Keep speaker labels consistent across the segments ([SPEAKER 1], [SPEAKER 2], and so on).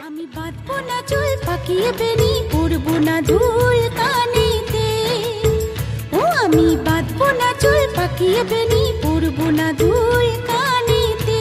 [SPEAKER 1] আমি বাঁধবো না চুল পাকিয়ে বেনি পরবো না দুল কানেতে। ও আমি বাঁধবো না চুল পাকিয়ে বেনি পরবো না দুল কানেতে।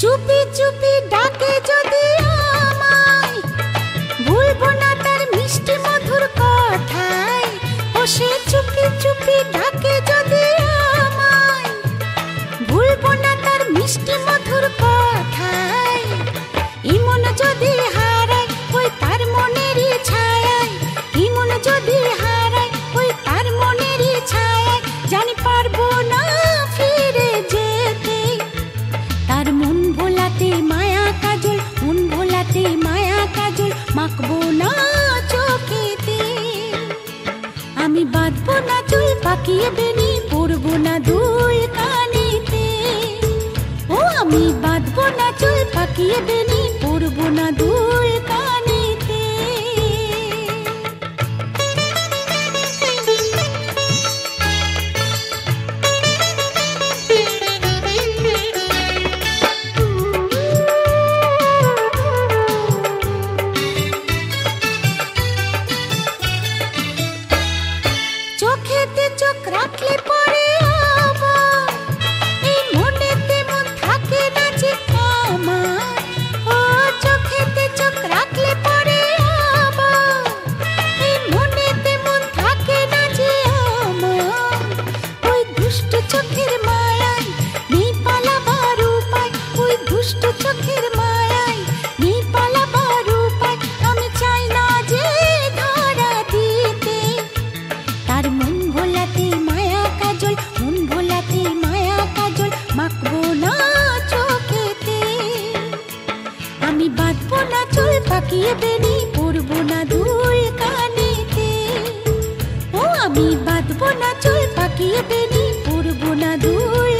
[SPEAKER 1] চুপি চুপি ডাকে যদি আমায়, ভুলবো না তার মিষ্টি মধুর কথায়। ও সে চুপি চুপি ডাকে যদি আমায়, ভুলবো না তার মিষ্টি মধুর কথায়। ইমন যদি হারায় ওই তার মনেরই ছায়ায়, ইমন যদি হারায় ওই তার মনেরই ছায়ায়। জানি পারবো না ফিরে যেতে, তার মন ভোলাতে মায়া কাজল, মন ভোলাতে মায়া কাজল মাখবো না চোখেতে। আমি বাঁধবো না চুল পাকিয়ে বেনি পরবো না দুল কানেতে। ও আমি বাঁধবো না চুল পাকিয়ে বেনি পরবো না দুল কানেতে। চোখেতে চোখ রাখলে পরে আবার এই মনেতে মন থাকে না যে আমার। ও চোখেতে চোখ রাখলে পরে আবার এই মনেতে মন থাকে না যে আমার। ওই দুষ্ট চোখের মায়ায় নেই পালাবার উপায়, ওই দুষ্ট চোখের মায়ায় নেই পালাবার উপায়। আমি চাই না যে ধরা দিতে, তার মন ভোলাতে মায়া কাজল, মন ভোলাতে মায়া কাজল মাখবো না চোখেতে। আমি বাঁধবো না চুল পাকিয়ে বেনি পরবো না দুল কানেতে। ও আমি বাঁধবো না চুল পাকিয়ে বেনি পরবো না দুল